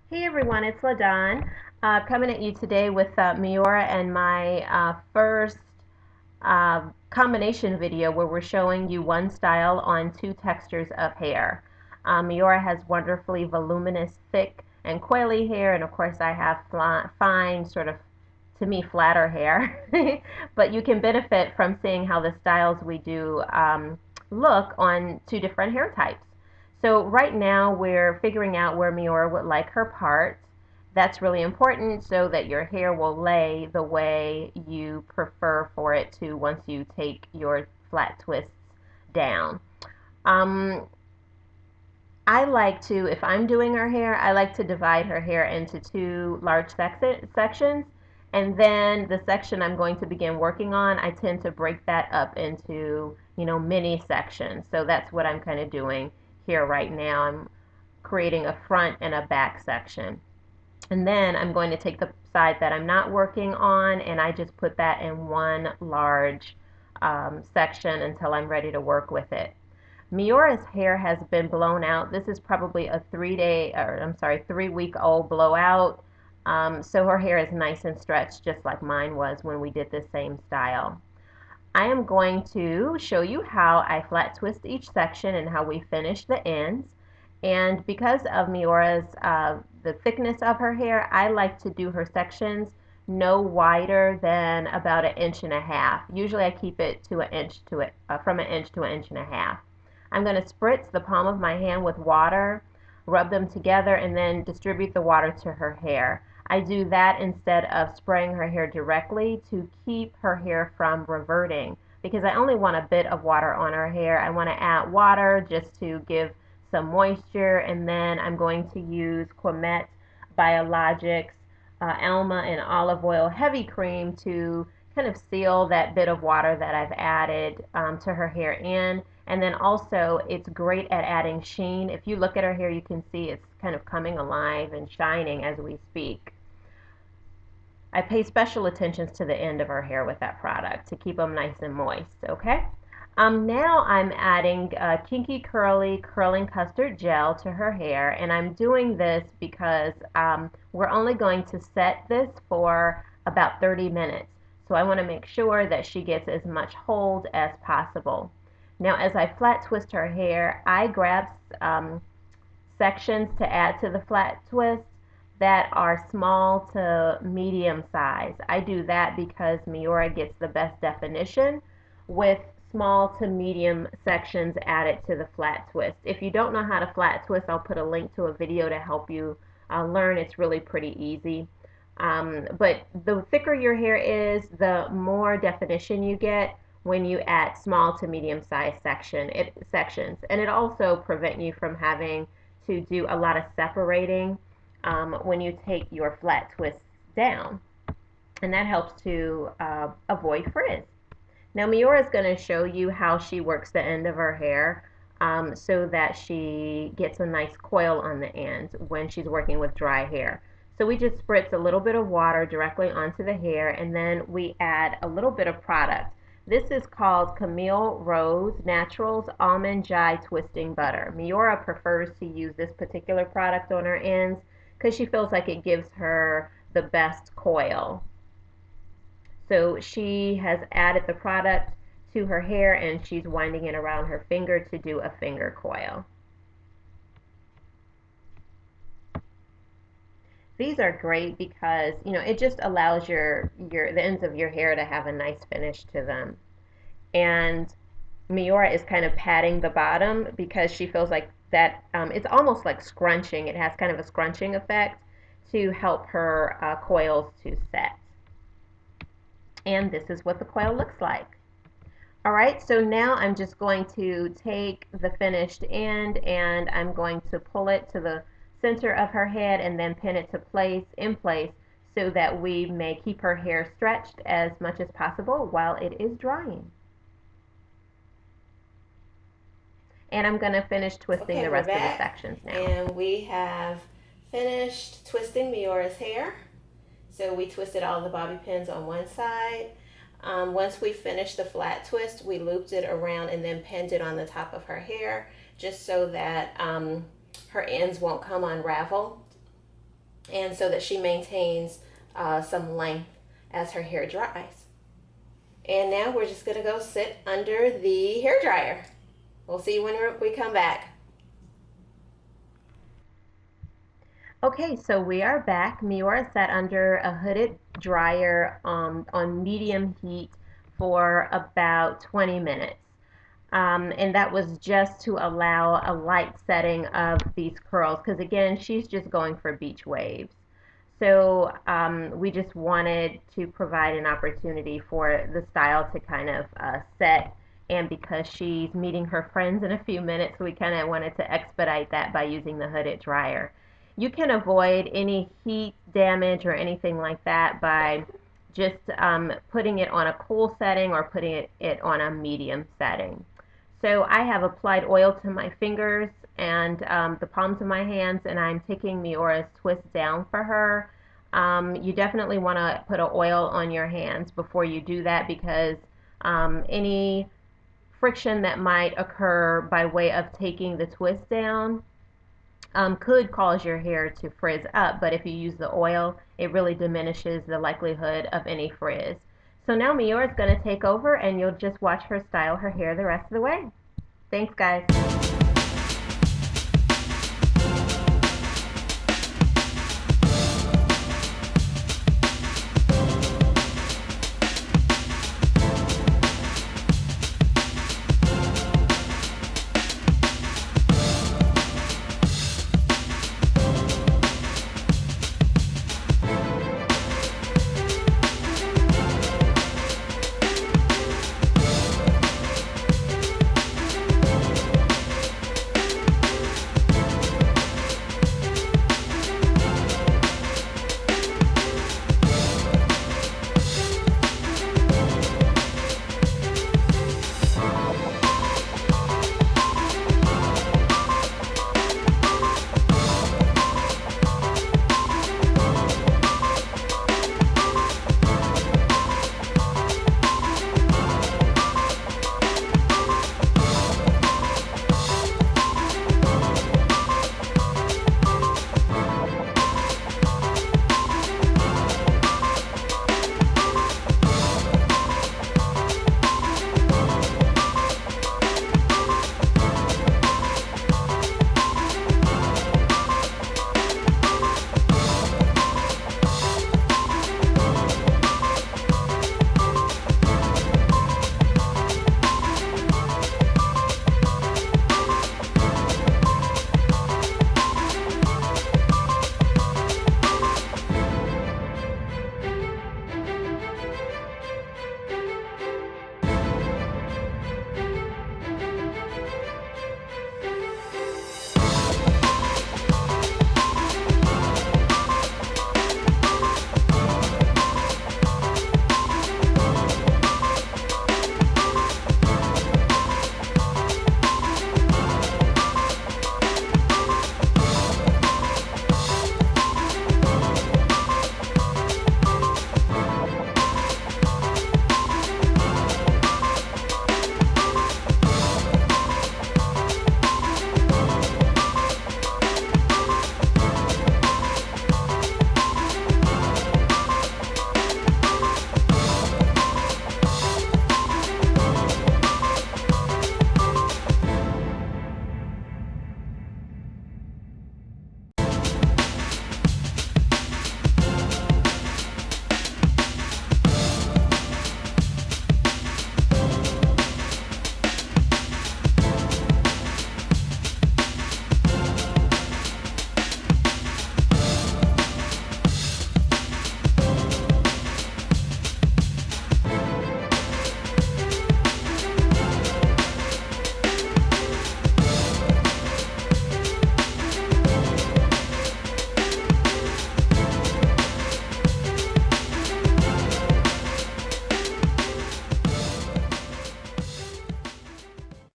Hey everyone, it's LaDon coming at you today with Miora and my first combination video where we're showing you one style on two textures of hair. Miora has wonderfully voluminous, thick, and coily hair, and of course I have fine, sort of, to me, flatter hair. But you can benefit from seeing how the styles we do look on two different hair types. So right now we're figuring out where Miora would like her parts. That's really important so that your hair will lay the way you prefer for it to once you take your flat twists down. Um, I like to, if I'm doing her hair, I like to divide her hair into two large sections. And then the section I'm going to begin working on, I tend to break that up into, mini sections. So that's what I'm kind of doing here right now. I'm creating a front and a back section. And then I'm going to take the side that I'm not working on and I just put that in one large section until I'm ready to work with it. Miora's hair has been blown out. This is probably a 3-week old blowout. So her hair is nice and stretched just like mine was when we did the same style. I am going to show you how I flat twist each section and how we finish the ends. And because of Miora's, the thickness of her hair, I like to do her sections no wider than about 1.5 inches. Usually I keep it to an inch to it, from 1 inch to 1.5 inches. I'm going to spritz the palm of my hand with water, rub them together, and then distribute the water to her hair. I do that instead of spraying her hair directly to keep her hair from reverting because I only want a bit of water on her hair. I want to add water just to give some moisture, and then I'm going to use Quimette Biologics Alma and olive oil heavy cream to kind of seal that bit of water that I've added to her hair in. And then also it's great at adding sheen. If you look at her hair, you can see it's kind of coming alive and shining as we speak. I pay special attention to the end of her hair with that product to keep them nice and moist, okay? Now I'm adding Kinky Curling Custard Gel to her hair, and I'm doing this because we're only going to set this for about 30 minutes. So I want to make sure that she gets as much hold as possible. Now, as I flat twist her hair, I grab sections to add to the flat twist that are small to medium size. I do that because Miora gets the best definition with small to medium sections added to the flat twist. If you don't know how to flat twist, I'll put a link to a video to help you learn. It's really pretty easy. But the thicker your hair is, the more definition you get when you add small to medium size sections. And it also prevents you from having to do a lot of separating when you take your flat twists down. And that helps to avoid frizz. Now Miora is going to show you how she works the end of her hair so that she gets a nice coil on the end when she's working with dry hair. So we just spritz a little bit of water directly onto the hair, and then we add a little bit of product. This is called Camille Rose Naturals Almond Jai Twisting Butter. Miora prefers to use this particular product on her ends because she feels like it gives her the best coil. So she has added the product to her hair and she's winding it around her finger to do a finger coil. These are great because, it just allows the ends of your hair to have a nice finish to them. And Miora is kind of patting the bottom because she feels like that it's almost like scrunching. It has kind of a scrunching effect to help her coils to set. And this is what the coil looks like. All right, so now I'm just going to take the finished end and I'm going to pull it to the center of her head and then pin it in place so that we may keep her hair stretched as much as possible while it is drying. And I'm going to finish twisting the rest of the sections now. And we have finished twisting Miora's hair. So we twisted all the bobby pins on one side. Once we finished the flat twist, we looped it around and then pinned it on the top of her hair just so that her ends won't come unraveled. and so that she maintains some length as her hair dries. And now we're just gonna go sit under the hair dryer. We'll see you when we come back. Okay, so we are back. Miora sat under a hooded dryer on medium heat for about 20 minutes. And that was just to allow a light setting of these curls because again, she's just going for beach waves. So we just wanted to provide an opportunity for the style to kind of set. And because she's meeting her friends in a few minutes, we kind of wanted to expedite that by using the hooded dryer. You can avoid any heat damage or anything like that by just putting it on a cool setting or putting it on a medium setting. So I have applied oil to my fingers and the palms of my hands, and I'm taking Miora's twist down for her. You definitely want to put an oil on your hands before you do that because any friction that might occur by way of taking the twist down could cause your hair to frizz up. But if you use the oil, it really diminishes the likelihood of any frizz. So now Miora is going to take over and you'll just watch her style her hair the rest of the way. Thanks, guys.